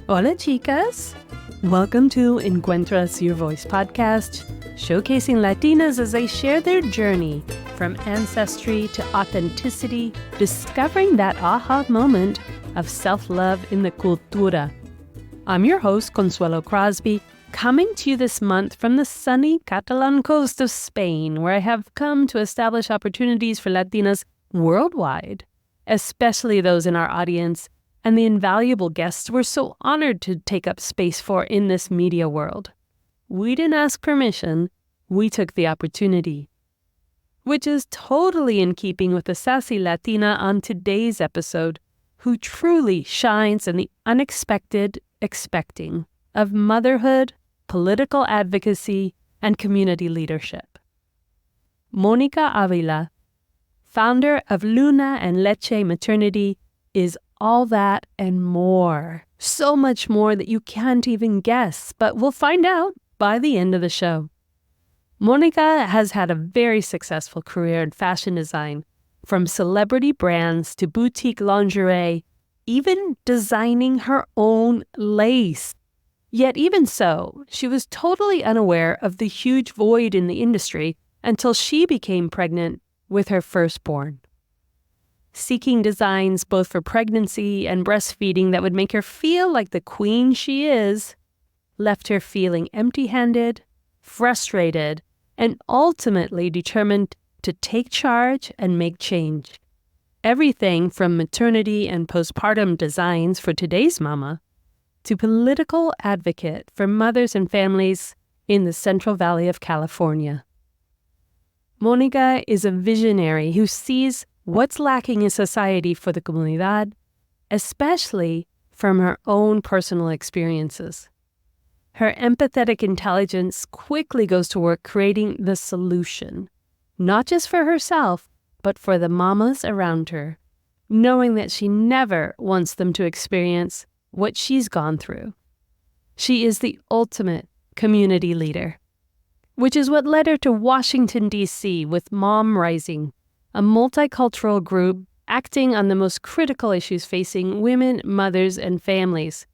Hola, chicas. Welcome to Encuentras Your Voice podcast, showcasing Latinas as they share their journey from ancestry to authenticity, discovering that aha moment of self-love in the cultura. I'm your host, Consuelo Crosby, coming to you this month from the sunny Catalan coast of Spain, where I have come to establish opportunities for Latinas worldwide, especially those in our audience and the invaluable guests we're so honored to take up space for in this media world. We didn't ask permission, we took the opportunity. Which is totally in keeping with the sassy Latina on today's episode, who truly shines in the unexpected expecting of motherhood, political advocacy, and community leadership. Mónica Avila, founder of Luna and Leche Maternity, is all that and more. So much more that you can't even guess, but we'll find out by the end of the show. Mónica has had a very successful career in fashion design, from celebrity brands to boutique lingerie, even designing her own lace. Yet even so, she was totally unaware of the huge void in the industry until she became pregnant with her firstborn. Seeking designs both for pregnancy and breastfeeding that would make her feel like the queen she is, left her feeling empty-handed, frustrated, and ultimately determined to take charge and make change. Everything from maternity and postpartum designs for today's mama to political advocate for mothers and families in the Central Valley of California. Mónica is a visionary who sees what's lacking in society for the comunidad, especially from her own personal experiences. Her empathetic intelligence quickly goes to work creating the solution, not just for herself, but for the mamas around her, knowing that she never wants them to experience what she's gone through. She is the ultimate community leader, which is what led her to Washington, D.C. with Mom Rising, a multicultural group acting on the most critical issues facing women, mothers, and families,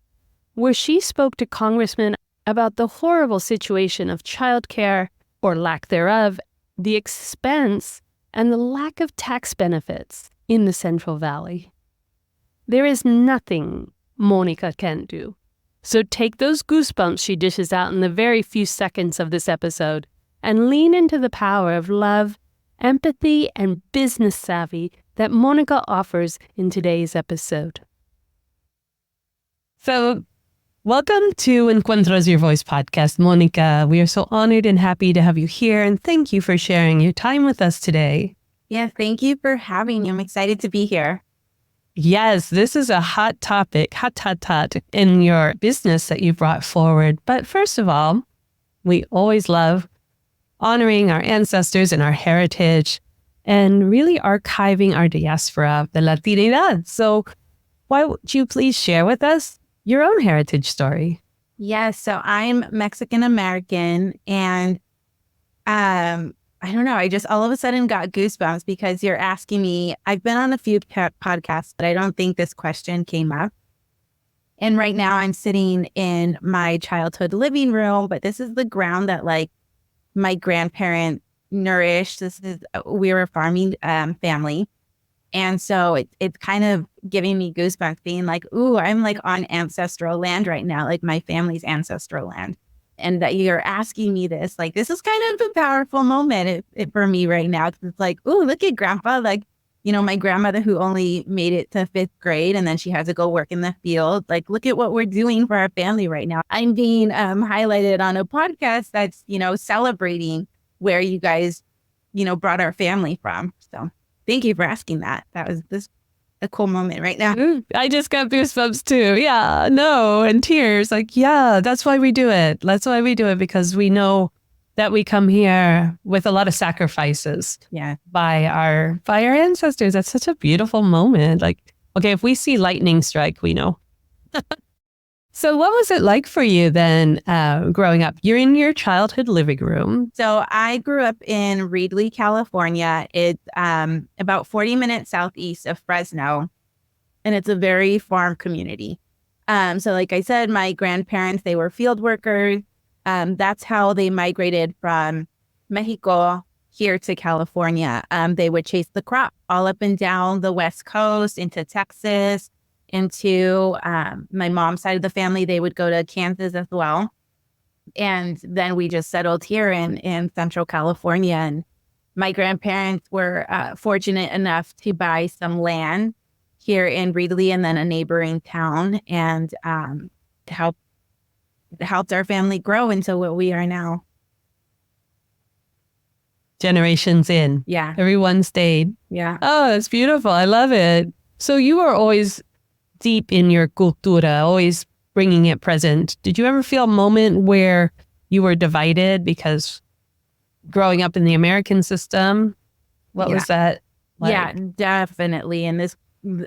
where she spoke to congressmen about the horrible situation of childcare, or lack thereof, the expense, and the lack of tax benefits in the Central Valley. There is nothing Mónica can't do. So take those goosebumps she dishes out in the very few seconds of this episode and lean into the power of love, empathy, and business savvy that Mónica offers in today's episode. So, welcome to Encuentras Your Voice podcast, Mónica. We are so honored and happy to have you here, and thank you for sharing your time with us today. Yeah, thank you for having me. I'm excited to be here. Yes, this is a hot topic, hot in your business that you brought forward. But first of all, we always love honoring our ancestors and our heritage and really archiving our diaspora, the Latinidad. So why would you please share with us your own heritage story? Yes, so I'm Mexican-American, and I don't know, I just all of a sudden got goosebumps because you're asking me. I've been on a few podcasts, but I don't think this question came up. And right now I'm sitting in my childhood living room, but this is the ground that my grandparents nourished. We were a farming family. And so it's kind of giving me goosebumps being like, ooh, I'm on ancestral land right now, like my family's ancestral land. And that you're asking me this, this is kind of a powerful moment for me right now. It's like, ooh, look at grandpa. My grandmother who only made it to 5th grade and then she had to go work in the field. Look at what we're doing for our family right now. I'm being highlighted on a podcast that's, celebrating where you guys, brought our family from. So thank you for asking that. That was a cool moment right now. I just got goosebumps too. Yeah, no, and tears. Yeah, that's why we do it. That's why we do it, because we know that we come here with a lot of sacrifices by our ancestors. That's such a beautiful moment. Okay, if we see lightning strike, we know. So what was it like for you then growing up? You're in your childhood living room. So I grew up in Reedley, California. It's about 40 minutes southeast of Fresno, and it's a very farm community. So like I said, my grandparents, they were field workers. That's how they migrated from Mexico here to California. They would chase the crop all up and down the West Coast into Texas, into my mom's side of the family. They would go to Kansas as well. And then we just settled here in Central California. And my grandparents were fortunate enough to buy some land here in Reedley and then a neighboring town, and helped our family grow into what we are now. Generations in. Yeah. Everyone stayed. Yeah. Oh, that's beautiful. I love it. So you were always deep in your cultura, always bringing it present. Did you ever feel a moment where you were divided because growing up in the American system, what was that like? Yeah, definitely. And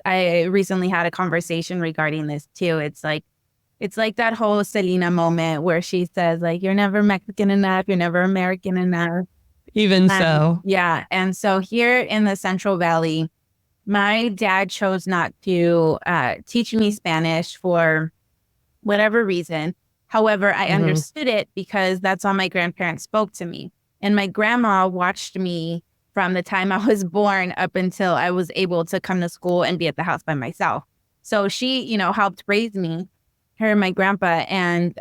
I recently had a conversation regarding this too. It's like that whole Selena moment where she says like, you're never Mexican enough, you're never American enough. Even so. Yeah. And so here in the Central Valley, my dad chose not to teach me Spanish for whatever reason. However, I understood it because that's how my grandparents spoke to me. And my grandma watched me from the time I was born up until I was able to come to school and be at the house by myself. So she, helped raise me, her and my grandpa, and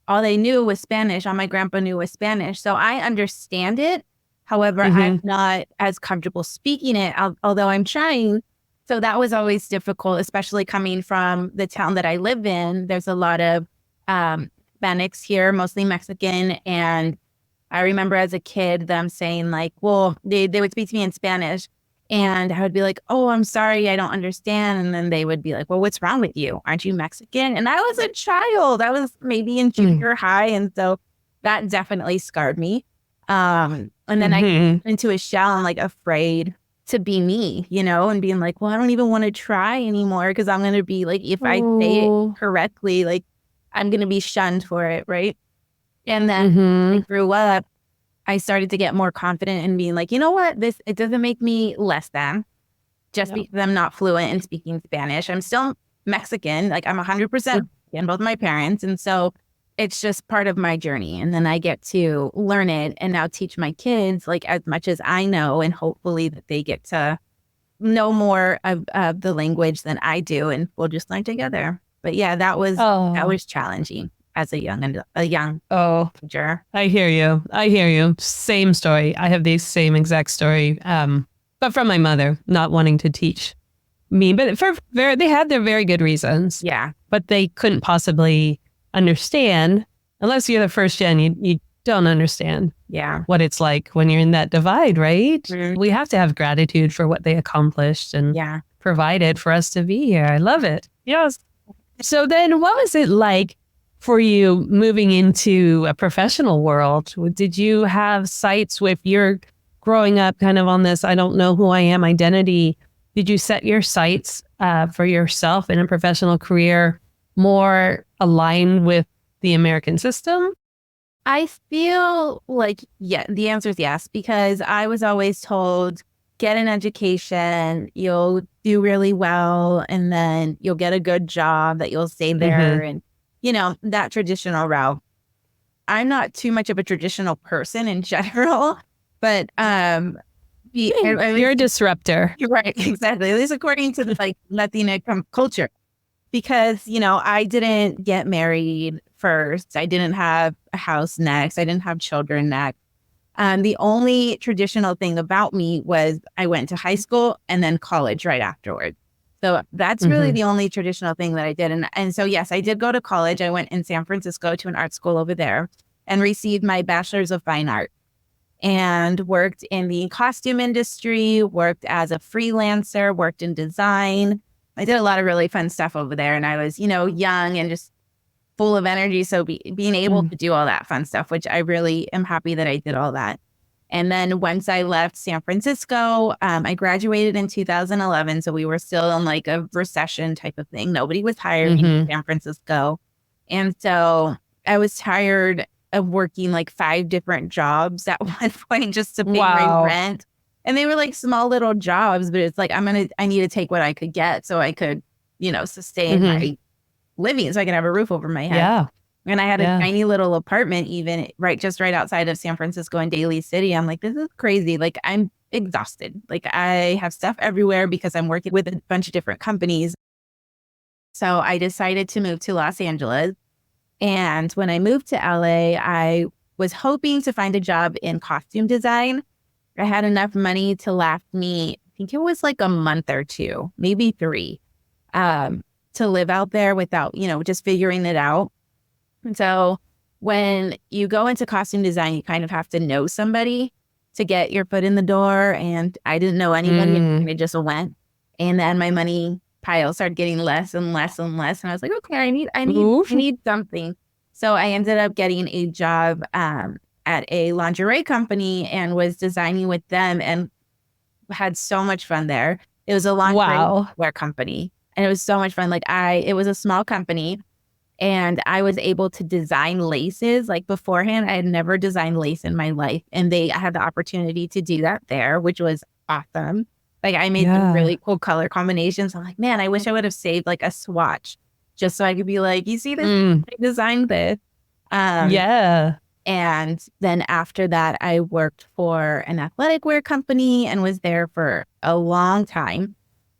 all they knew was Spanish. All my grandpa knew was Spanish. So I understand it. However, I'm not as comfortable speaking it, although I'm trying. So that was always difficult, especially coming from the town that I live in. There's a lot of Hispanics here, mostly Mexican. And I remember as a kid them saying like, well, they would speak to me in Spanish. And I would be like, oh, I'm sorry, I don't understand. And then they would be like, well, what's wrong with you? Aren't you Mexican? And I was a child. I was maybe in junior high. And so that definitely scarred me. And then I got into a shell. I'm like afraid to be me, and being like, well, I don't even want to try anymore because I'm going to be like, if I say it correctly, like I'm going to be shunned for it. Right. And then I grew up. I started to get more confident in being like, you know what, it doesn't make me less than just because I'm not fluent in speaking Spanish. I'm still Mexican. Like I'm 100% in both my parents. And so it's just part of my journey. And then I get to learn it and now teach my kids like as much as I know, and hopefully that they get to know more of the language than I do, and we'll just learn together. But yeah, that was challenging as a young teenager. I hear you. Same story. I have the same exact story, but from my mother not wanting to teach me. But they had their very good reasons. Yeah, but they couldn't possibly understand unless you're the first gen. You don't understand. Yeah, what it's like when you're in that divide, right? We have to have gratitude for what they accomplished and provided for us to be here. I love it. Yes. So then, what was it like for you moving into a professional world? Did you have sights with your growing up kind of on this, I don't know who I am identity? Did you set your sights for yourself in a professional career more aligned with the American system? I feel like, the answer is yes, because I was always told, get an education, you'll do really well, and then you'll get a good job that you'll stay there. And that traditional route. I'm not too much of a traditional person in general, but you're a disruptor. You're right, exactly. At least according to the Latina culture, because I didn't get married first. I didn't have a house next. I didn't have children next. The only traditional thing about me was I went to high school and then college right afterwards. So that's really the only traditional thing that I did. And so, yes, I did go to college. I went in San Francisco to an art school over there and received my bachelor's of fine art and worked in the costume industry, worked as a freelancer, worked in design. I did a lot of really fun stuff over there. And I was, young and just full of energy. So being able to do all that fun stuff, which I really am happy that I did all that. And then once I left San Francisco, I graduated in 2011. So we were still in like a recession type of thing. Nobody was hiring in San Francisco. And so I was tired of working like 5 different jobs at one point just to pay my rent. And they were like small little jobs, but it's like, I need to take what I could get so I could, sustain living so I could have a roof over my head. Yeah. And I had a tiny little apartment even right outside of San Francisco in Daly City. I'm like, this is crazy. Like, I'm exhausted. Like, I have stuff everywhere because I'm working with a bunch of different companies. So I decided to move to Los Angeles. And when I moved to LA, I was hoping to find a job in costume design. I had enough money to last me, I think it was like a month or two, maybe 3, to live out there without, just figuring it out. And so when you go into costume design, you kind of have to know somebody to get your foot in the door. And I didn't know anybody and it just went. And then my money pile started getting less and less and less. And I was like, okay, I need something. So I ended up getting a job at a lingerie company and was designing with them and had so much fun there. It was a lingerie wear company. And it was so much fun. It was a small company. And I was able to design laces. Like beforehand, I had never designed lace in my life. And I had the opportunity to do that there, which was awesome. Like I made some really cool color combinations. I'm like, man, I wish I would have saved like a swatch just so I could be like, you see this? I designed this. And then after that, I worked for an athletic wear company and was there for a long time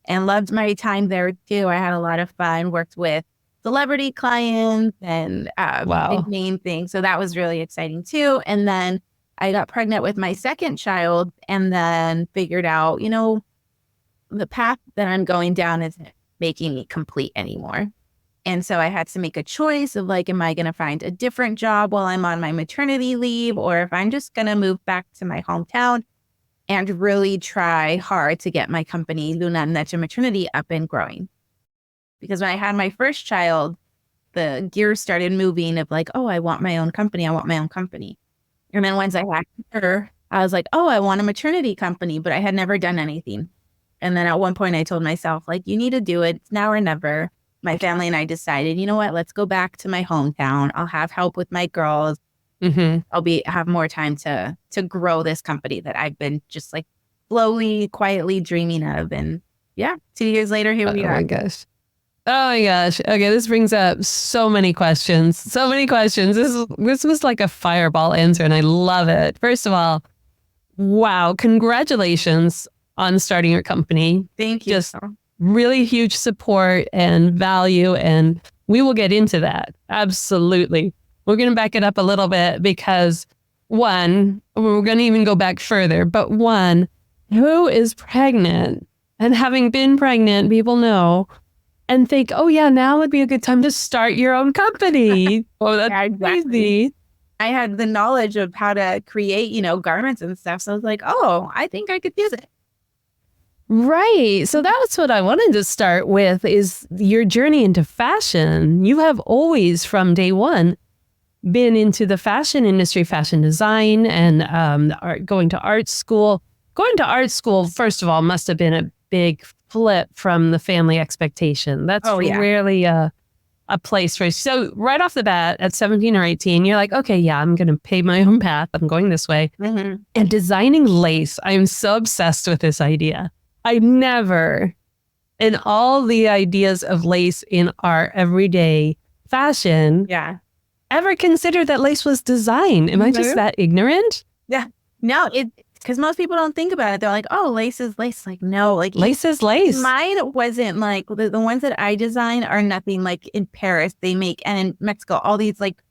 and loved my time there too. I had a lot of fun, worked with celebrity clients and big name things. So that was really exciting too. And then I got pregnant with my second child and then figured out, the path that I'm going down isn't making me complete anymore. And so I had to make a choice of like, am I going to find a different job while I'm on my maternity leave? Or if I'm just going to move back to my hometown and really try hard to get my company, Luna and Leche Maternity, up and growing. Because when I had my first child, the gears started moving of like, oh, I want my own company. I want my own company. And then once I had her, I was like, oh, I want a maternity company, but I had never done anything. And then at one point I told myself, like, you need to do it. It's now or never. My family and I decided, you know what, let's go back to my hometown. I'll have help with my girls. I'll have more time to grow this company that I've been just like slowly, quietly dreaming of. And 2 years later, here we are. Oh my gosh. Okay, this brings up so many questions. This was like a fireball answer, and I love it. First of all, wow, congratulations on starting your company. Thank you. Just really huge support and value, and we will get into that. Absolutely. We're going to back it up a little bit because one, we're going to even go back further, but one, who is pregnant? And having been pregnant, people know and think, oh yeah, now would be a good time to start your own company. Oh, that's crazy. I had the knowledge of how to create, garments and stuff. So I was like, oh, I think I could use it. Right. So that's what I wanted to start with is your journey into fashion. You have always from day one been into the fashion industry, fashion design and going to art school. Going to art school, first of all, must have been a big flip from the family expectation. That's rarely a place for you. So right off the bat at 17 or 18, you're like, okay, yeah, I'm going to pave my own path. I'm going this way. And designing lace, I'm so obsessed with this idea. I never, in all the ideas of lace in our everyday fashion, ever considered that lace was design. Am I just that ignorant? Yeah. No, because most people don't think about it. They're like, oh, lace is lace. Like, no, like lace is lace. Mine wasn't like the ones that I design are nothing like in Paris. They make, and in Mexico, all these like,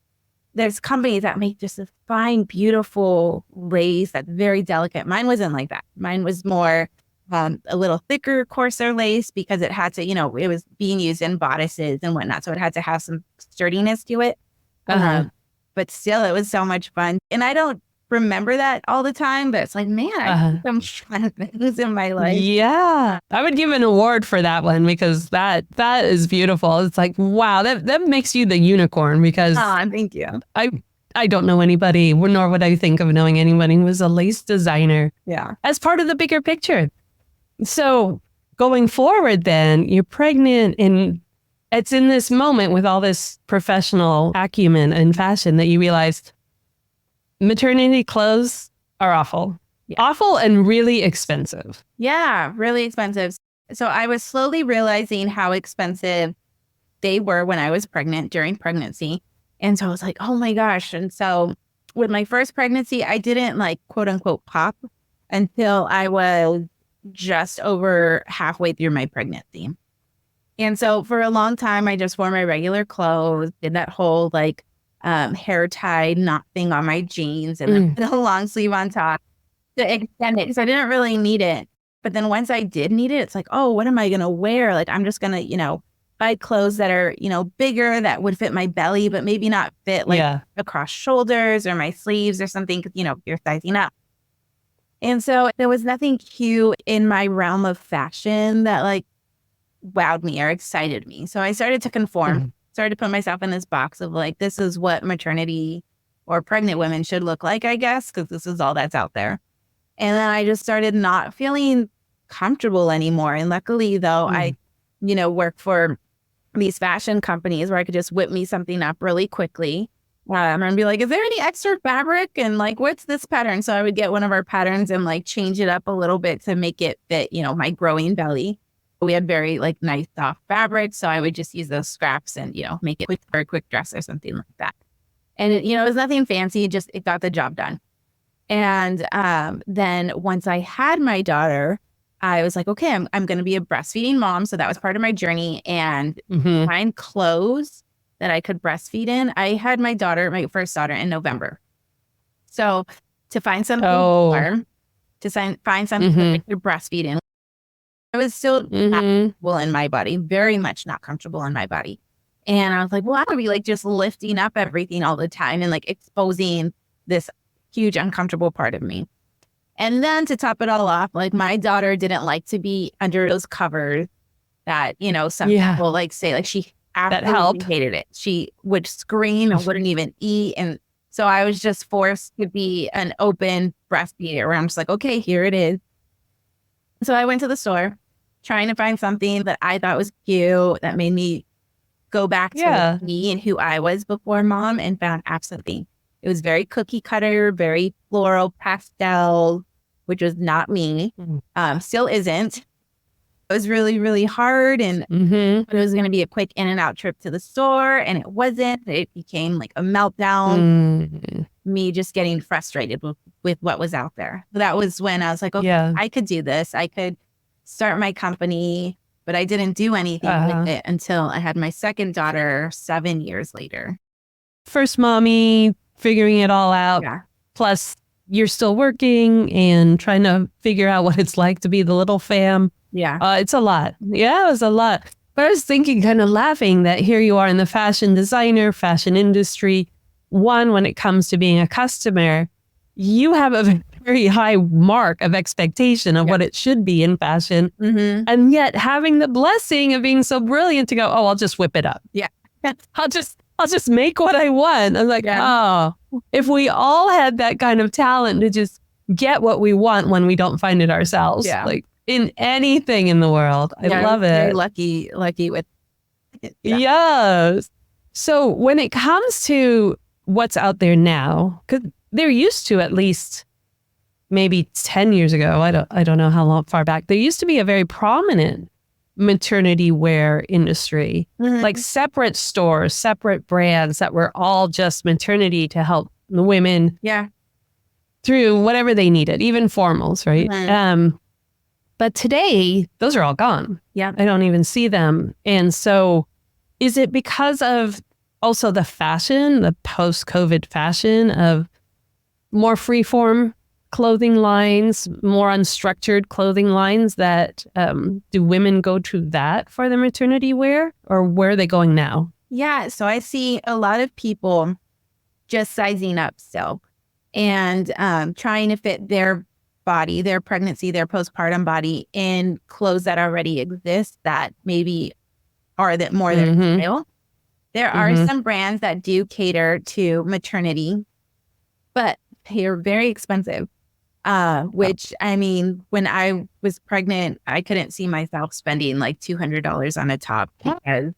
there's companies that make just a fine, beautiful lace that's very delicate. Mine wasn't like that. Mine was more a little thicker, coarser lace because it had to, it was being used in bodices and whatnot. So it had to have some sturdiness to it. But still, it was so much fun. And I don't remember that all the time, but it's like, man, I did some fun things in my life. Yeah. I would give an award for that one because that is beautiful. It's like, wow, that makes you the unicorn because thank you. I don't know anybody, nor would I think of knowing anybody who was a lace designer. Yeah. As part of the bigger picture. So going forward then, you're pregnant and it's in this moment with all this professional acumen and fashion that you realized maternity clothes are awful. Yeah. Awful and really expensive. Yeah, really expensive. So I was slowly realizing how expensive they were when I was pregnant, during pregnancy. And so I was like, oh my gosh. And so with my first pregnancy, I didn't like quote unquote pop until I was just over halfway through my pregnancy. And so for a long time, I just wore my regular clothes, did that whole like hair tie knot thing on my jeans and then put a long sleeve on top to extend it because I didn't really need it. But then once I did need it, it's like, oh, what am I going to wear? Like, I'm just going to, buy clothes that are, bigger that would fit my belly, but maybe not fit like across shoulders or my sleeves or something because, you're sizing up. And so there was nothing cute in my realm of fashion that like wowed me or excited me. So I started to conform, started to put myself in this box of like, this is what maternity or pregnant women should look like, I guess, because this is all that's out there. And then I just started not feeling comfortable anymore. And luckily, though, I, work for these fashion companies where I could just whip me something up really quickly. And be like, is there any extra fabric? And like, what's this pattern? So I would get one of our patterns and like change it up a little bit to make it fit, my growing belly. We had very like nice soft fabric. So I would just use those scraps and, make it for a quick dress or something like that. And, it was nothing fancy, just it got the job done. And then once I had my daughter, I was like, okay, I'm going to be a breastfeeding mom. So that was part of my journey and find clothes that I could breastfeed in. I had my first daughter in November. So to find something warm, find something that I could breastfeed in, I was still not comfortable in my body, very much not comfortable in my body. And I was like, well, I would be like just lifting up everything all the time and like exposing this huge uncomfortable part of me. And then to top it all off, like my daughter didn't like to be under those covers that, some people like say like she absolutely hated it. She would scream and wouldn't even eat. And so I was just forced to be an open breastfeeder where I'm just like, okay, here it is. So I went to the store trying to find something that I thought was cute that made me go back to me and who I was before mom and found absolutely. It was very cookie cutter, very floral pastel, which was not me. Still isn't. It was really, really hard. And it was going to be a quick in and out trip to the store. And it wasn't. It became like a meltdown. Me just getting frustrated with what was out there. So that was when I was like, okay, I could do this. I could start my company. But I didn't do anything with it until I had my second daughter 7 years later. First mommy, figuring it all out. Yeah. Plus, you're still working and trying to figure out what it's like to be the little fam. Yeah. It's a lot. Yeah, it was a lot. But I was thinking, kind of laughing that here you are in the fashion industry. One, when it comes to being a customer, you have a very high mark of expectation of what it should be in fashion. And yet having the blessing of being so brilliant to go, oh, I'll just whip it up. Yeah. I'll just make what I want. I'm like, oh, if we all had that kind of talent to just get what we want when we don't find it ourselves, like in anything in the world. I love it. Very lucky with it. Yeah. Yes. So when it comes to what's out there now, because there used to, at least maybe 10 years ago, I don't know how far back, there used to be a very prominent maternity wear industry, like separate stores, separate brands that were all just maternity to help the women through whatever they needed, even formals, right? But today, those are all gone. Yeah, I don't even see them. And so is it because of also the fashion, the post-COVID fashion of more freeform clothing lines, more unstructured clothing lines that do women go to that for the maternity wear, or where are they going now? Yeah. So I see a lot of people just sizing up still and trying to fit their body, their pregnancy, their postpartum body in clothes that already exist that maybe are that more their style. There are some brands that do cater to maternity, but they're very expensive. Which, I mean, when I was pregnant, I couldn't see myself spending like $200 on a top because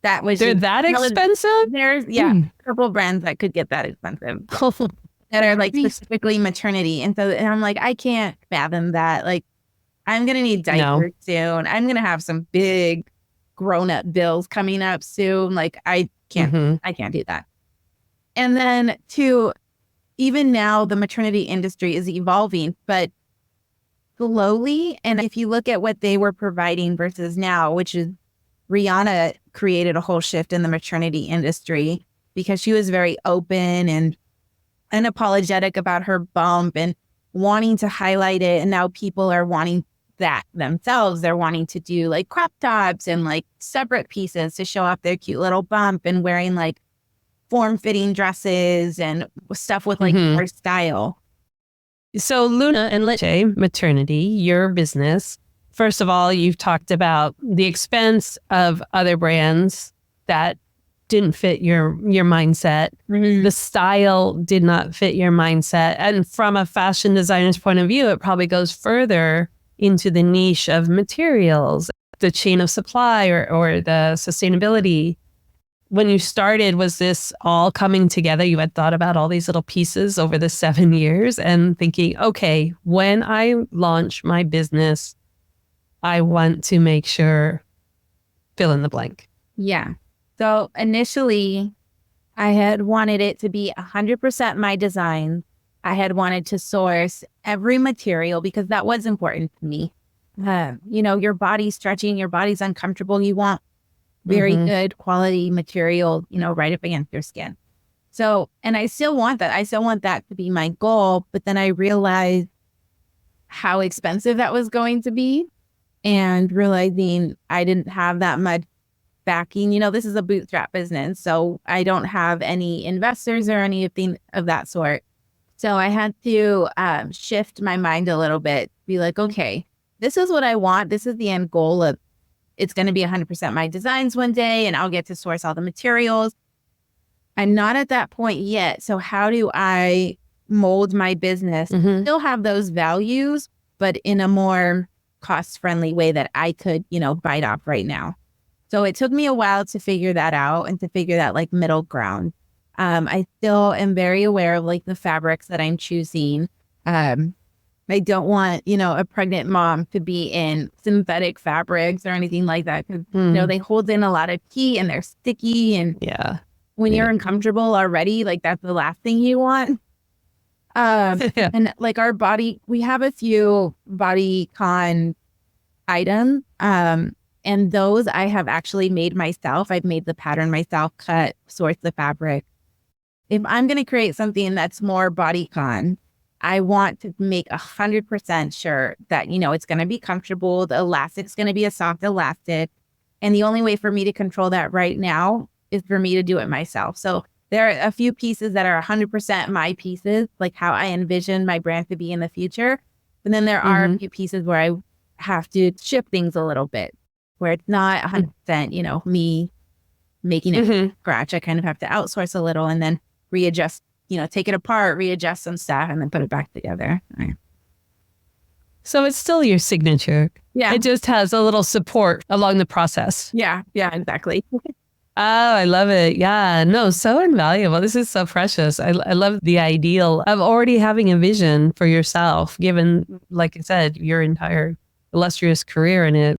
that was... They're that expensive? There's, a couple brands that could get that expensive that are like specifically maternity. And I'm like, I can't fathom that. Like, I'm going to need diapers soon. I'm going to have some big grown-up bills coming up soon. Like I can't do that. And then even now the maternity industry is evolving, but slowly. And if you look at what they were providing versus now, which is Rihanna created a whole shift in the maternity industry because she was very open and unapologetic about her bump and wanting to highlight it. And now people are wanting that themselves. They're wanting to do like crop tops and like separate pieces to show off their cute little bump and wearing like form-fitting dresses and stuff with like more style. So Luna and Leche Maternity, your business, first of all, you've talked about the expense of other brands that didn't fit your mindset. The style did not fit your mindset. And from a fashion designer's point of view, it probably goes further into the niche of materials, the chain of supply or the sustainability. When you started, was this all coming together? You had thought about all these little pieces over the 7 years and thinking, okay, when I launch my business, I want to make sure, fill in the blank. Yeah. So initially, I had wanted it to be 100% my design. I had wanted to source every material because that was important to me. Your body's stretching, your body's uncomfortable. You want very good quality material, right up against your skin. So, and I still want that. I still want that to be my goal. But then I realized how expensive that was going to be and realizing I didn't have that much backing. This is a bootstrap business, so I don't have any investors or anything of that sort. So I had to shift my mind a little bit, be like, okay, this is what I want. This is the end goal of it's going to be 100% my designs one day, and I'll get to source all the materials. I'm not at that point yet. So how do I mold my business, still have those values, but in a more cost-friendly way that I could, bite off right now? So it took me a while to figure that out and to figure that like middle ground. I still am very aware of like the fabrics that I'm choosing. I don't want, a pregnant mom to be in synthetic fabrics or anything like that because, they hold in a lot of heat and they're sticky. And when you're uncomfortable already, like that's the last thing you want. And like our body, we have a few bodycon items. And those I have actually made myself. I've made the pattern myself, cut, source the fabric. If I'm going to create something that's more bodycon, I want to make 100% sure that, it's going to be comfortable. The elastic's going to be a soft elastic. And the only way for me to control that right now is for me to do it myself. So there are a few pieces that are 100% my pieces, like how I envision my brand to be in the future. But then there are a few pieces where I have to shift things a little bit, where it's not 100%, me making it from scratch. I kind of have to outsource a little and then readjust, take it apart, readjust some stuff, and then put it back together. So it's still your signature. Yeah. It just has a little support along the process. Yeah, exactly. Oh, I love it. Yeah, no, so invaluable. This is so precious. I love the ideal of already having a vision for yourself, given, like I said, your entire illustrious career in it.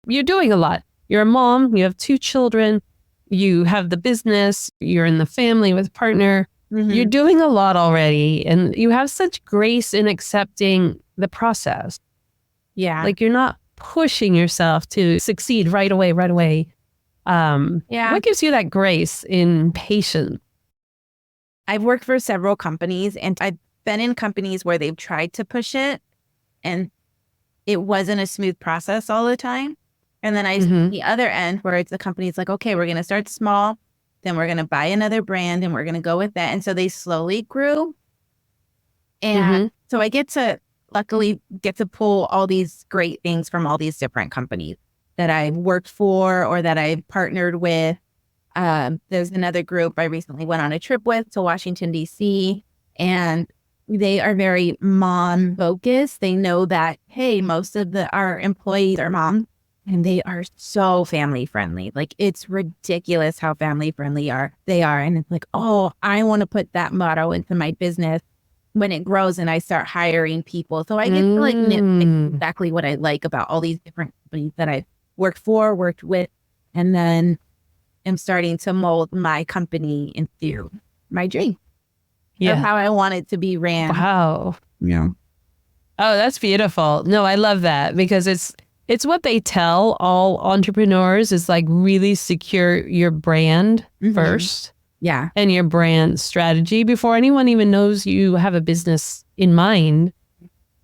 You're doing a lot. You're a mom. You have 2 children. You have the business. You're in the family with a partner. You're doing a lot already. And you have such grace in accepting the process. Yeah. Like you're not pushing yourself to succeed right away. What gives you that grace in patience? I've worked for several companies and I've been in companies where they've tried to push it and it wasn't a smooth process all the time. And then I see the other end where it's the company's like, okay, we're going to start small, then we're going to buy another brand and we're going to go with that. And so they slowly grew. And so I luckily get to pull all these great things from all these different companies that I've worked for or that I've partnered with. There's another group I recently went on a trip with to Washington, D.C. and they are very mom focused. They know that, hey, most of our employees are moms. And they are so family friendly. Like it's ridiculous how family friendly they are. And it's like, oh, I want to put that motto into my business when it grows and I start hiring people. So I get to like nitpick exactly what I like about all these different companies that I've worked for, worked with, and then am starting to mold my company into my dream of how I want it to be ran. Wow. Yeah. Oh, that's beautiful. No, I love that because it's what they tell all entrepreneurs is like really secure your brand first. Yeah. And your brand strategy before anyone even knows you have a business in mind.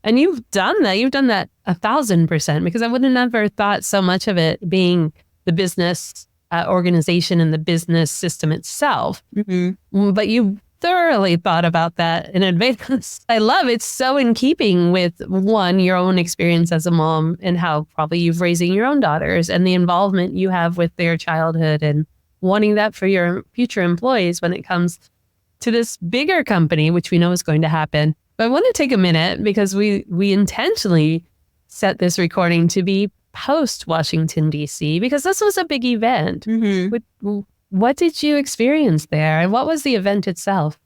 And you've done that. You've done that 1,000% because I would have never thought so much of it being the business organization and the business system itself. But you thoroughly thought about that in advance. I love it. It's so in keeping with one, your own experience as a mom and how probably you've raising your own daughters and the involvement you have with their childhood and wanting that for your future employees when it comes to this bigger company, which we know is going to happen. But I want to take a minute because we intentionally set this recording to be post Washington, D.C., because this was a big event. What did you experience there? And what was the event itself?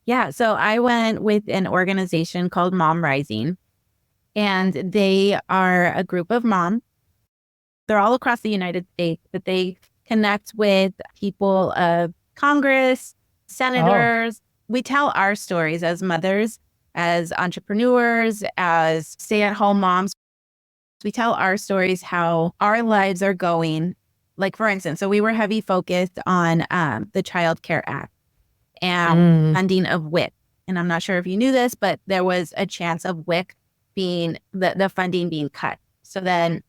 Yeah. So I went with an organization called Mom Rising, and they are a group of moms. They're all across the United States, but they connect with people of Congress, senators. We tell our stories as mothers, as entrepreneurs, as stay-at-home moms. We tell our stories, how our lives are going. Like, for instance, so we were heavy focused on the Child Care Act and funding of WIC. And I'm not sure if you knew this, but there was a chance of WIC being, the funding being cut. So then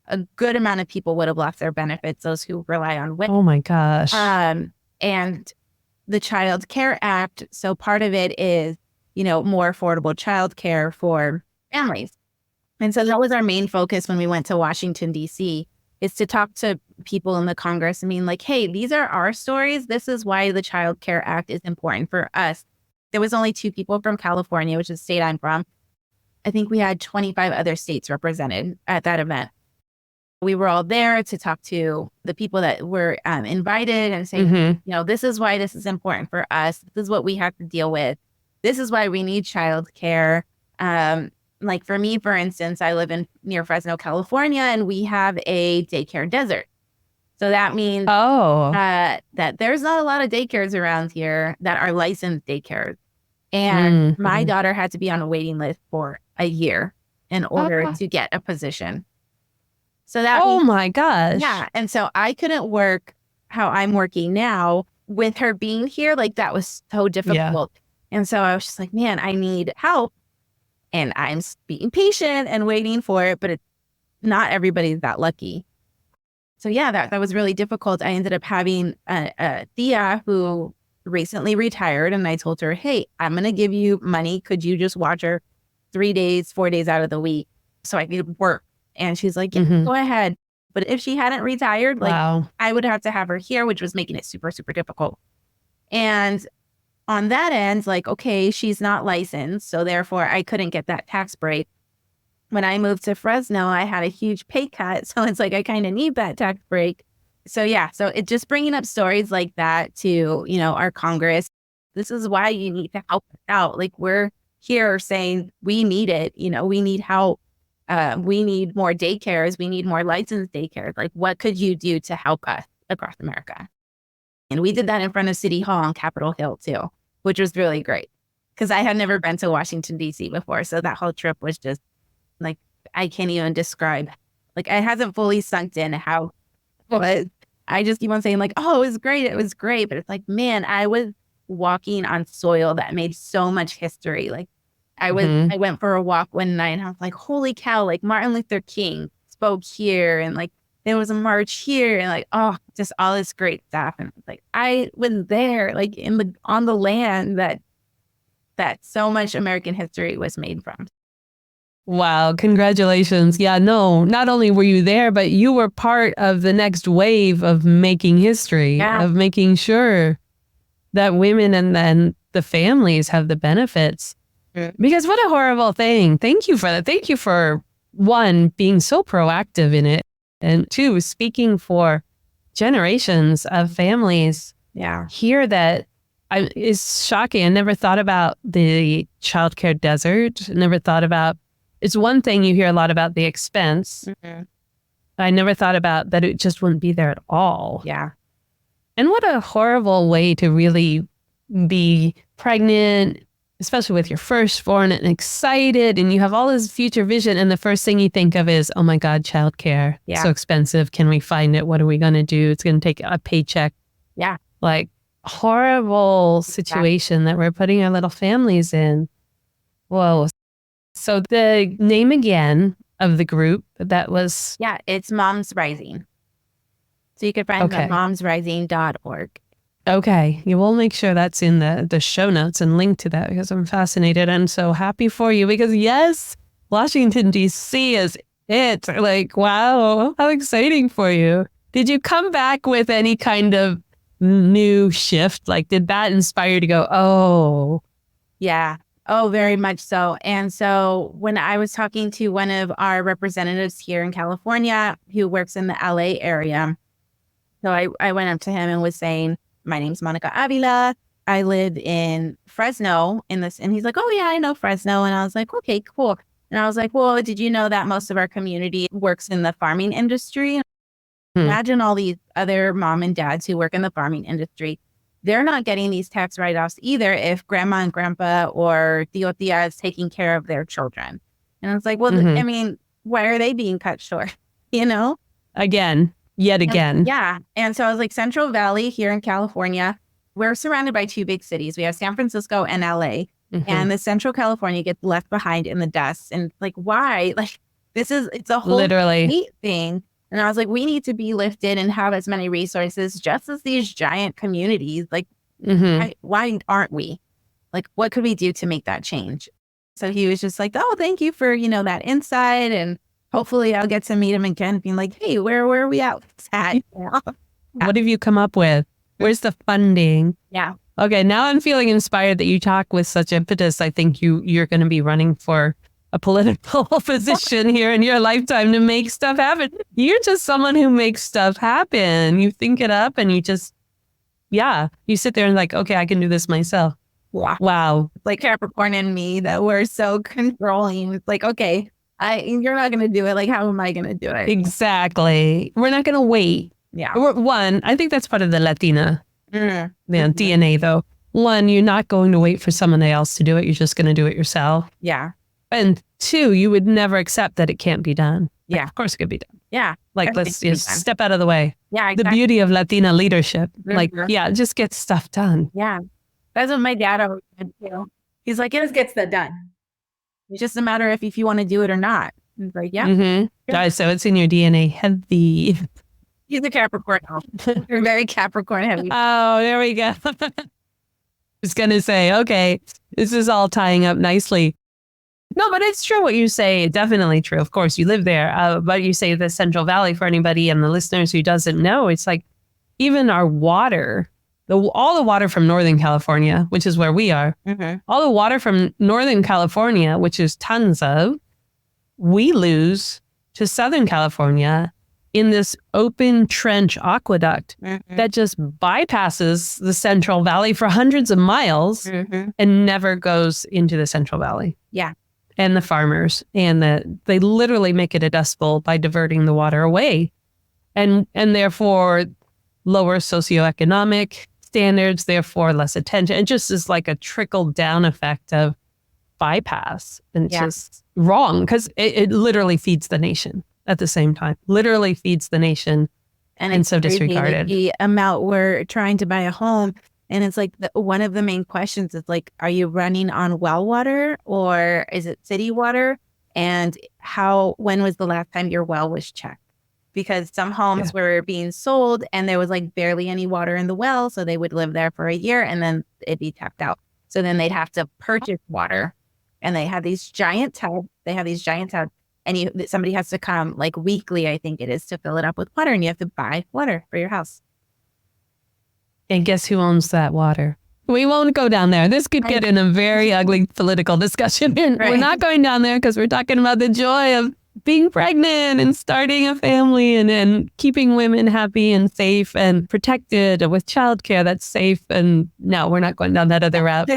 a good amount of people would have lost their benefits, those who rely on WIC. Oh my gosh. And the Child Care Act, so part of it is, more affordable child care for families. And so that was our main focus when we went to Washington, D.C., is to talk to people in the Congress and mean like, hey, these are our stories. This is why the Child Care Act is important for us. There was only 2 people from California, which is the state I'm from. I think we had 25 other states represented at that event. We were all there to talk to the people that were invited and say, this is why this is important for us. This is what we have to deal with. This is why we need childcare. Like for me, for instance, I live near Fresno, California, and we have a daycare desert. So that means that there's not a lot of daycares around here that are licensed daycares. And my daughter had to be on a waiting list for a year in order to get a position. So that means, my gosh. Yeah. And so I couldn't work how I'm working now with her being here. Like that was so difficult. Yeah. And so I was just like, man, I need help. And I'm being patient and waiting for it, but not everybody's that lucky. So yeah, that was really difficult. I ended up having a Thea who recently retired, and I told her, hey, I'm going to give you money. Could you just watch her 3 days, 4 days out of the week so I could work? And she's like, yeah, go ahead. But if she hadn't retired, I would have to have her here, which was making it super, super difficult. And on that end, okay, she's not licensed, so therefore I couldn't get that tax break. When I moved to Fresno, I had a huge pay cut. So it's like, I kind of need that tax break. So yeah, so it just bringing up stories like that to, our Congress. This is why you need to help us out. Like we're here saying we need it, we need help. We need more daycares. We need more licensed daycares. Like what could you do to help us across America? And we did that in front of City Hall on Capitol Hill too, which was really great because I had never been to Washington, D.C. before. So that whole trip was just like, I can't even describe. Like it hasn't fully sunk in how, but I just keep on saying like, oh, it was great. It was great. But it's like, man, I was walking on soil that made so much history. Like I went for a walk one night and I was like, holy cow, like Martin Luther King spoke here and like there was a march here and like, oh, just all this great stuff. And like, I was there like on the land that so much American history was made from. Wow. Congratulations. Yeah, no, not only were you there, but you were part of the next wave of making history, of making sure that women and then the families have the benefits. Because what a horrible thing. Thank you for that. Thank you for, one, being so proactive in it. And two, speaking for generations of families here that is shocking. I never thought about the childcare desert. Never thought about, it's one thing you hear a lot about the expense I never thought about that. It just wouldn't be there at all. Yeah. And what a horrible way to really be pregnant, especially with your firstborn and excited, and you have all this future vision. And the first thing you think of is, oh my God, childcare. Yeah. So expensive. Can we find it? What are we going to do? It's going to take a paycheck. Yeah. Like horrible situation that we're putting our little families in. Whoa. So the name again of the group that was... Yeah, it's Moms Rising. So you can find them at momsrising.org. Okay. You will make sure that's in the show notes and link to that because I'm fascinated and so happy for you because yes, Washington, D.C. is it. Like, wow, how exciting for you. Did you come back with any kind of new shift? Like, did that inspire you to go, oh? Yeah. Oh, very much so. And so when I was talking to one of our representatives here in California who works in the LA area, so I went up to him and was saying, my name's Monica Avila. I live in Fresno and he's like, oh yeah, I know Fresno. And I was like, okay, cool. And I was like, well, did you know that most of our community works in the farming industry? Imagine all these other mom and dads who work in the farming industry. They're not getting these tax write-offs either if grandma and grandpa or tío tía is taking care of their children. And I was like, well, I mean, why are they being cut short? You know? Yet again. Yeah. And so I was like, Central Valley here in California, we're surrounded by two big cities. We have San Francisco and LA. And the Central California gets left behind in the dust. And like, why? Like, it's a whole neat thing. And I was like, we need to be lifted and have as many resources just as these giant communities. Like, why aren't we? Like, what could we do to make that change? So he was just like, oh, thank you for, that insight. And hopefully I'll get to meet him again being like, hey, where are we at? What have you come up with? Where's the funding? Yeah. Okay, now I'm feeling inspired that you talk with such impetus. I think you're going to be running for a political position here in your lifetime to make stuff happen. You're just someone who makes stuff happen. You think it up and you just, you sit there and like, okay, I can do this myself. Wow. Like Capricorn and me that we're so controlling. It's like, okay, you're not going to do it. Like, how am I going to do it? Exactly. We're not going to wait. Yeah. One, I think that's part of the Latina DNA though. One, you're not going to wait for someone else to do it. You're just going to do it yourself. Yeah. And two, you would never accept that it can't be done. Yeah. Like, of course it could be done. Yeah. Like, let's just step out of the way. Yeah. Exactly. The beauty of Latina leadership. Like, just get stuff done. Yeah. That's what my dad always said too. He's like, it just gets that done. It's just a matter of if you want to do it or not. He's like, Guys, so it's in your DNA heavy. He's a Capricorn. You're very Capricorn heavy. Oh, there we go. I was going to say, okay, this is all tying up nicely. No, but it's true what you say. Definitely true. Of course, you live there. But you say the Central Valley for anybody and the listeners who doesn't know, it's like even our water, all the water from Northern California, which is where we are, all the water from Northern California, which is tons of, we lose to Southern California in this open trench aqueduct that just bypasses the Central Valley for hundreds of miles and never goes into the Central Valley. Yeah. And the farmers, and they literally make it a dust bowl by diverting the water away. And therefore lower socioeconomic standards, therefore less attention. It just is like a trickle down effect of bypass. And it's just wrong because it literally feeds the nation at the same time. Literally feeds the nation and so disregarded. The amount we're trying to buy a home. And it's like one of the main questions is like, are you running on well water or is it city water? And when was the last time your well was checked? Because some homes were being sold and there was like barely any water in the well. So they would live there for a year and then it'd be tapped out. So then they'd have to purchase water and they have these giant tubs. And somebody has to come like weekly, I think it is, to fill it up with water and you have to buy water for your house. And guess who owns that water? We won't go down there. This could get in a very ugly political discussion. We're not going down there because we're talking about the joy of being pregnant and starting a family and keeping women happy and safe and protected with childcare that's safe. And no, we're not going down that other route.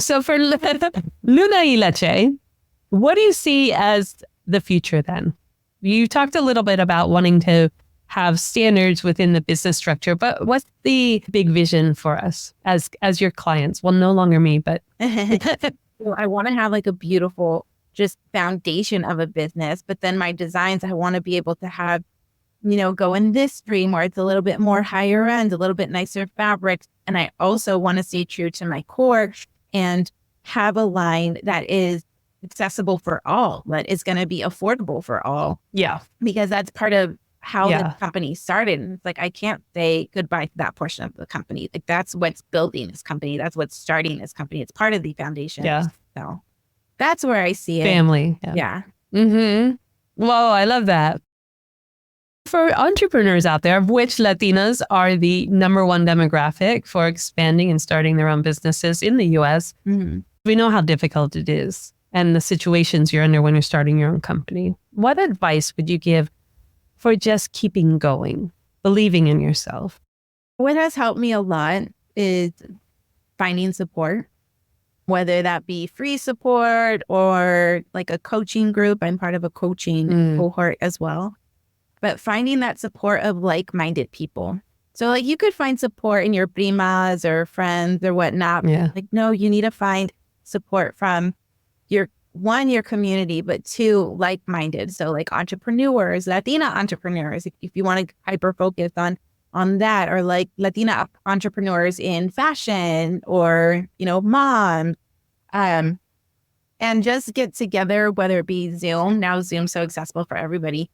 So for Luna y Leche, what do you see as the future then? You talked a little bit about wanting to have standards within the business structure, but what's the big vision for us as your clients? Well, no longer me, but Well, I want to have like a beautiful just foundation of a business, but then my designs, I want to be able to have, go in this stream where it's a little bit more higher end, a little bit nicer fabrics. And I also want to stay true to my core and have a line that is accessible for all, that is going to be affordable for all. yeah, Because that's part of how the company started. And it's like, I can't say goodbye to that portion of the company. Like that's what's building this company. That's what's starting this company. It's part of the foundation. Yeah. So that's where I see it. Family. Yeah. Mm-hmm. Whoa, I love that. For entrepreneurs out there, of which Latinas are the number one demographic for expanding and starting their own businesses in the U.S., we know how difficult it is and the situations you're under when you're starting your own company. What advice would you give for just keeping going, believing in yourself? What has helped me a lot is finding support, whether that be free support or like a coaching group. I'm part of a coaching cohort as well. But finding that support of like-minded people. So like you could find support in your primas or friends or whatnot. Yeah. Like, no, you need to find support from your community, but two, like-minded. So like entrepreneurs, Latina entrepreneurs, if you want to hyper focus on that, or like Latina entrepreneurs in fashion or, moms, and just get together, whether it be Zoom. Now Zoom's so accessible for everybody.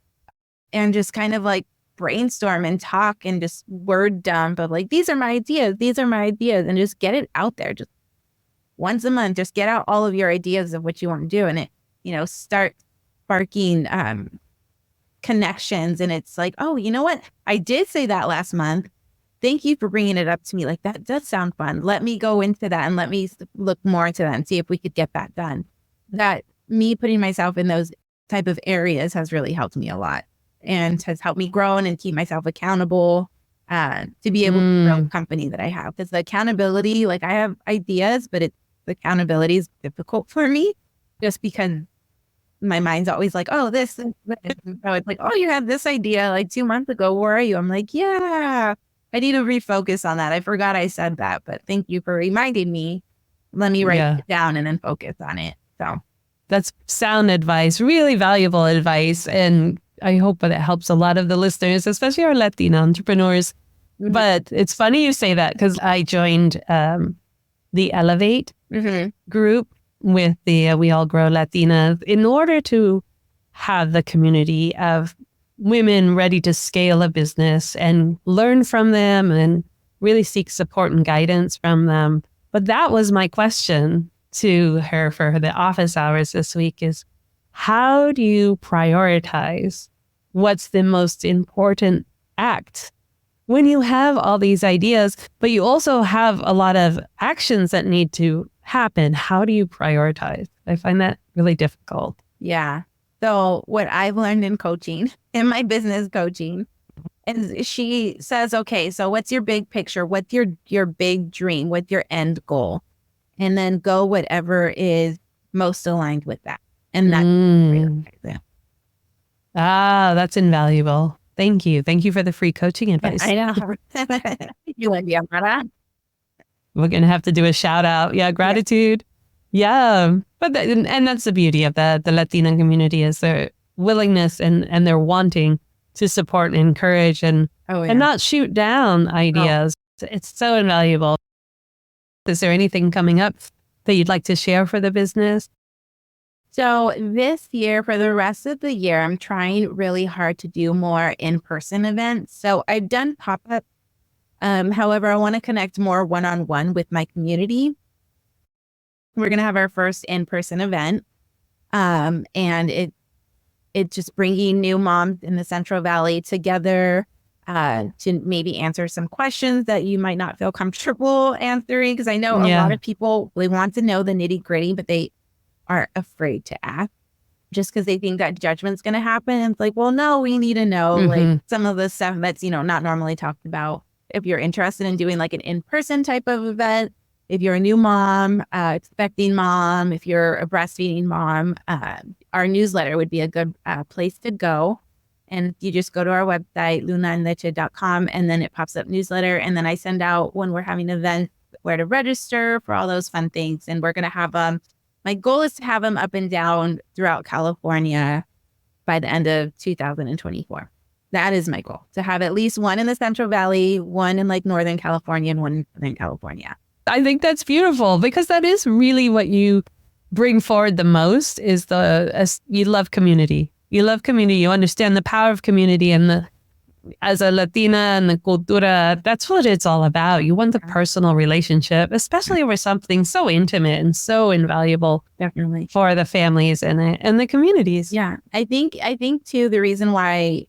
And just kind of like brainstorm and talk and just word dump of like, these are my ideas, and just get it out there. Just once a month, just get out all of your ideas of what you want to do. And it, start sparking connections. And it's like, oh, you know what? I did say that last month. Thank you for bringing it up to me. Like, that does sound fun. Let me go into that and let me look more into that and see if we could get that done. That me putting myself in those type of areas has really helped me a lot. And has helped me grow and keep myself accountable to be able to grow the company that I have. Because the accountability, like I have ideas, but the accountability is difficult for me just because my mind's always like, oh, this. So it's like, oh, you had this idea like 2 months ago. Where are you? I'm like, yeah, I need to refocus on that. I forgot I said that, but thank you for reminding me. Let me write it down and then focus on it. So that's sound advice, really valuable advice. And I hope that it helps a lot of the listeners, especially our Latina entrepreneurs. But it's funny you say that because I joined the Elevate group with the We All Grow Latinas in order to have the community of women ready to scale a business and learn from them and really seek support and guidance from them. But that was my question to her for the office hours this week is, how do you prioritize what's the most important act when you have all these ideas, but you also have a lot of actions that need to happen? How do you prioritize? I find that really difficult. Yeah. So what I've learned in coaching, in my business coaching, is she says, okay, so what's your big picture? What's your big dream? What's your end goal? And then go whatever is most aligned with that. And that's that's invaluable. Thank you. Thank you for the free coaching advice. I know. You want to be on that? We're going to have to do a shout out. Yeah. Gratitude. Yeah. But and that's the beauty of the Latina community is their willingness and their wanting to support and encourage and not shoot down ideas. It's so invaluable. Is there anything coming up that you'd like to share for the business? So this year, for the rest of the year, I'm trying really hard to do more in-person events. So I've done pop-up. However, I want to connect more one-on-one with my community. We're going to have our first in-person event. And it's just bringing new moms in the Central Valley together to maybe answer some questions that you might not feel comfortable answering. Because I know a lot of people, they want to know the nitty-gritty, but they are afraid to ask just because they think that judgment's going to happen. And it's like, well, no, we need to know like some of the stuff that's, not normally talked about. If you're interested in doing like an in-person type of event, if you're a new mom, expecting mom, if you're a breastfeeding mom, our newsletter would be a good place to go. And you just go to our website, lunaandleche.com, and then it pops up newsletter. And then I send out when we're having events where to register for all those fun things. And we're going to have my goal is to have them up and down throughout California by the end of 2024. That is my goal, to have at least one in the Central Valley, one in like Northern California, and one in Southern California. I think that's beautiful, because that is really what you bring forward the most is you love community. You love community. You understand the power of community, and as a Latina and the cultura, that's what it's all about. You want the personal relationship, especially over something so intimate and so invaluable. Definitely. For the families and the communities. Yeah. I think too, the reason why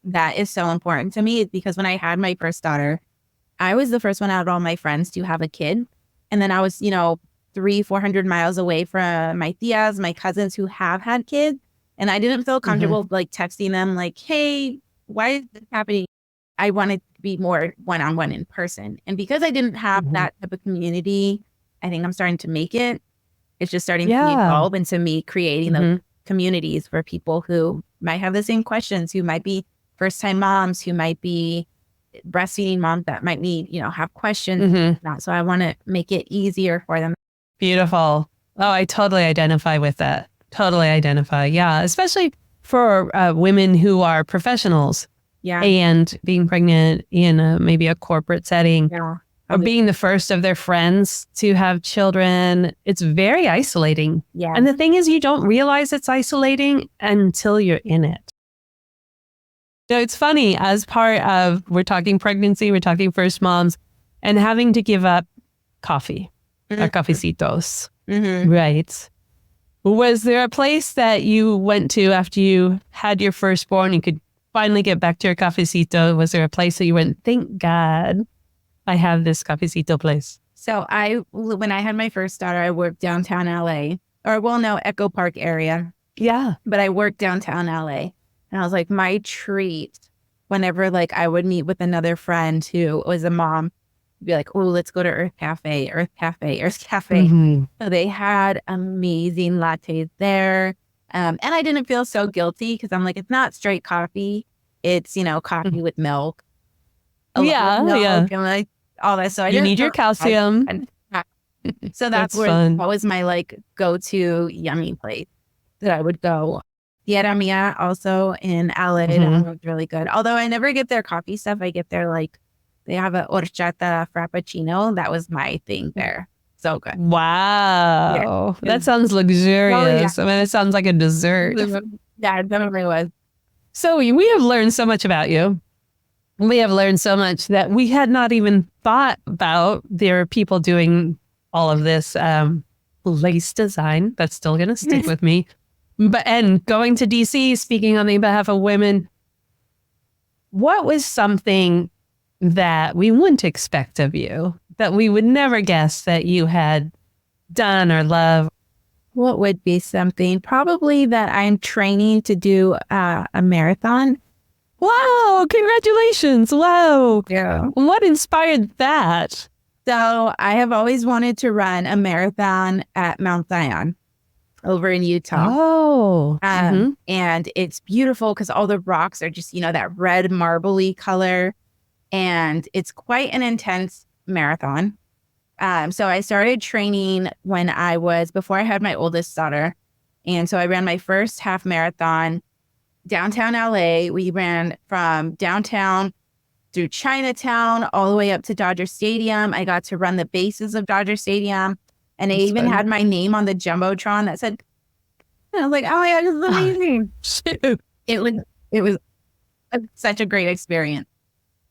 that is so important to me is because when I had my first daughter, I was the first one out of all my friends to have a kid. And then I was, 300-400 miles away from my tias, my cousins who have had kids. And I didn't feel comfortable like texting them like, hey, why is this happening? I wanted to be more one-on-one in person. And because I didn't have that type of community, I think I'm starting to make it. It's just starting to evolve into me creating those communities for people who might have the same questions, who might be first-time moms, who might be breastfeeding moms that might need, have questions. So I want to make it easier for them. Beautiful. Oh, I totally identify with that. Totally identify. Yeah. Especially for women who are professionals. Yeah. And being pregnant in maybe a corporate setting. Yeah. Or being the first of their friends to have children. It's very isolating. Yeah. And the thing is, you don't realize it's isolating until you're in it. So it's funny, as part of, we're talking pregnancy, we're talking first moms, and having to give up coffee, or cafecitos, right? Was there a place that you went to after you had your firstborn, you could finally get back to your cafecito? Was there a place that you went, thank God I have this cafecito place? So when I had my first daughter, I worked downtown LA, Echo Park area. Yeah. But I worked downtown LA. And I was like, my treat, whenever like I would meet with another friend who was a mom, be like, oh, let's go to Earth Cafe. So they had amazing lattes there. And I didn't feel so guilty because I'm like, it's not straight coffee. It's, coffee with milk. Yeah. And like all that. So you need your calcium. So that's where fun. That was my like go-to yummy place that I would go. Tierra Mia also in LA. That was really good. Although I never get their coffee stuff. I get their they have a horchata frappuccino. That was my thing there. So good. Wow. Yeah. That sounds luxurious. I mean, it sounds like a dessert. Yeah, it definitely was. So we have learned so much about you. We have learned so much that we had not even thought about. There are people doing all of this lace design. That's still going to stick with me. And going to DC, speaking on the behalf of women, what was something that we wouldn't expect of you, that we would never guess that you had done or loved? What would be something? Probably that I'm training to do a marathon. Wow, congratulations. Wow. Yeah. What inspired that? So I have always wanted to run a marathon at Mount Zion over in Utah. Oh. And it's beautiful because all the rocks are just, that red marbly color. And it's quite an intense marathon. So I started training before I had my oldest daughter. And so I ran my first half marathon downtown LA. We ran from downtown through Chinatown all the way up to Dodger Stadium. I got to run the bases of Dodger Stadium. And I even had my name on the Jumbotron that said, I was like, oh my God, this is amazing. It was such a great experience.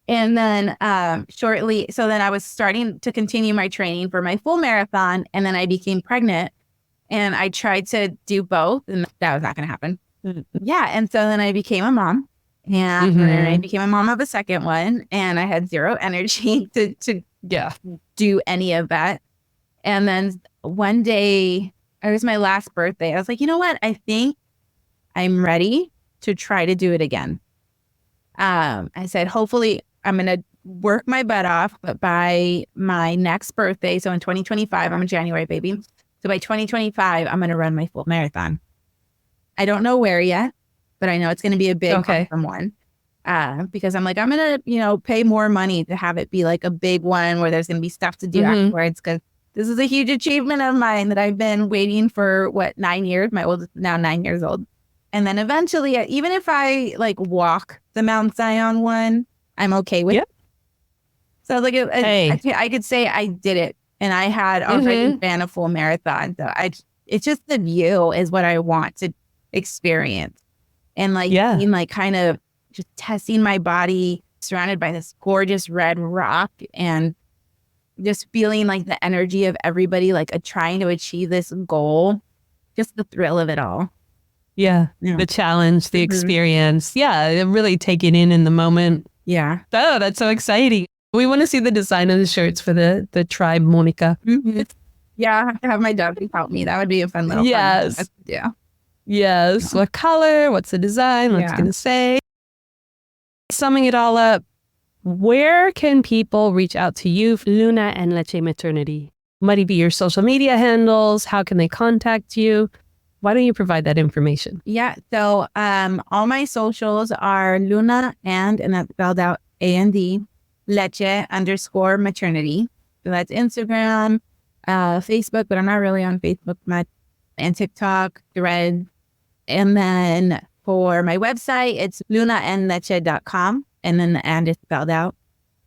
And then then I was starting to continue my training for my full marathon. And then I became pregnant and I tried to do both and that was not going to happen. Yeah. And so then I became a mom and I became a mom of a second one and I had zero energy to do any of that. And then one day, it was my last birthday. I was like, you know what? I think I'm ready to try to do it again. I said, hopefully I'm going to work my butt off, but by my next birthday, so in 2025, I'm a January baby. So by 2025, I'm going to run my full marathon. I don't know where yet, but I know it's going to be a big awesome one. Because I'm like, I'm going to, pay more money to have it be like a big one where there's going to be stuff to do afterwards. Because this is a huge achievement of mine that I've been waiting for 9 years. My oldest is now 9 years old. And then eventually, even if I like walk the Mount Zion one, I'm okay with it. So like, I could say I did it, and I had already ran a full marathon. So it's just the view is what I want to experience, and being like kind of just testing my body surrounded by this gorgeous red rock, and just feeling like the energy of everybody like trying to achieve this goal. Just the thrill of it all. Yeah. The challenge, the experience. Yeah. Really taking in the moment. Yeah. Oh, that's so exciting. We want to see the design of the shirts for the tribe, Monica. Yeah, I have to have my dog help me. That would be a fun little Yes. Yeah. Yes. What color? What's the design? What's it going to say? Summing it all up, where can people reach out to you, Luna and Leche Maternity? Might it be your social media handles? How can they contact you? Why don't you provide that information? Yeah. So all my socials are Luna and that's spelled out A-N-D, Leche_maternity. So that's Instagram, Facebook, but I'm not really on Facebook much, and TikTok, Threads. And then for my website, it's lunaandleche.com. And then the and is spelled out.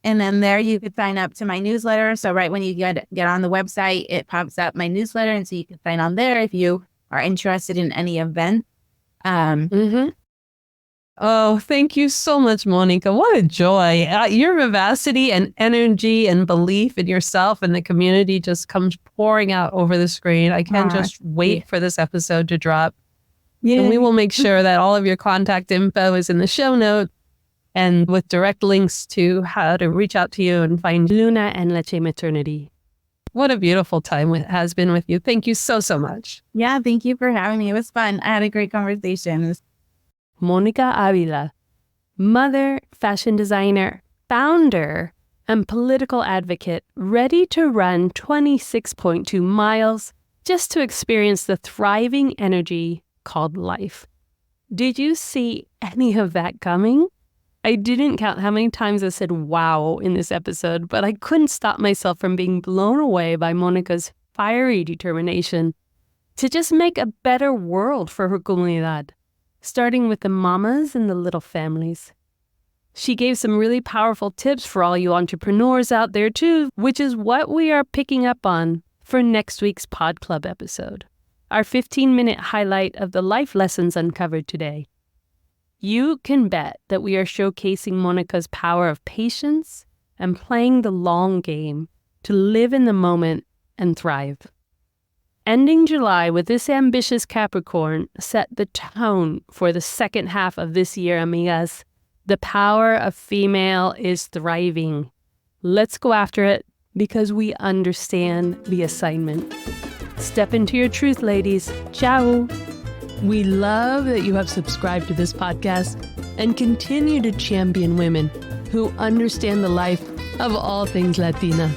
And then there you could sign up to my newsletter. So right when you get on the website, it pops up my newsletter. And so you can sign on there if you are interested in any event. Oh, thank you so much, Monica. What a joy. Your vivacity and energy and belief in yourself and the community just comes pouring out over the screen. I can't just wait for this episode to drop. And we will make sure that all of your contact info is in the show notes and with direct links to how to reach out to you and find Luna and Leche Maternity. What a beautiful time it has been with you. Thank you so, so much. Yeah, thank you for having me. It was fun. I had a great conversation. Monica Avila, mother, fashion designer, founder, and political advocate, ready to run 26.2 miles just to experience the thriving energy called life. Did you see any of that coming? I didn't count how many times I said wow in this episode, but I couldn't stop myself from being blown away by Monica's fiery determination to just make a better world for her comunidad, starting with the mamas and the little families. She gave some really powerful tips for all you entrepreneurs out there too, which is what we are picking up on for next week's Pod Club episode, our 15-minute highlight of the life lessons uncovered today. You can bet that we are showcasing Monica's power of patience and playing the long game to live in the moment and thrive. Ending July with this ambitious Capricorn set the tone for the second half of this year, amigas. The power of female is thriving. Let's go after it because we understand the assignment. Step into your truth, ladies. Ciao. We love that you have subscribed to this podcast and continue to champion women who understand the life of all things Latina.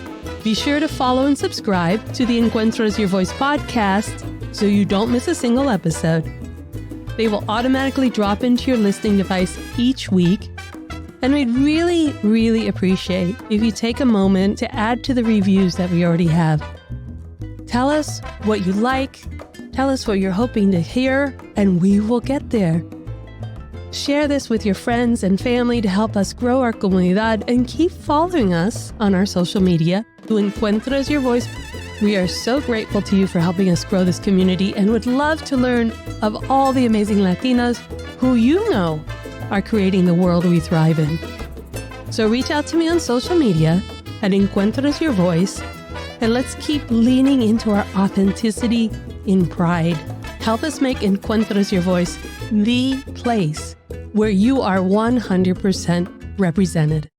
Be sure to follow and subscribe to the Encuentras Your Voice podcast so you don't miss a single episode. They will automatically drop into your listening device each week. And we'd really, really appreciate if you take a moment to add to the reviews that we already have. Tell us what you like. Tell us what you're hoping to hear, and we will get there. Share this with your friends and family to help us grow our comunidad, and keep following us on our social media. To Encuentras Your Voice, we are so grateful to you for helping us grow this community and would love to learn of all the amazing Latinas who you know are creating the world we thrive in. So reach out to me on social media at Encuentras Your Voice, and let's keep leaning into our authenticity in pride. Help us make Encuentras Your Voice the place where you are 100% represented.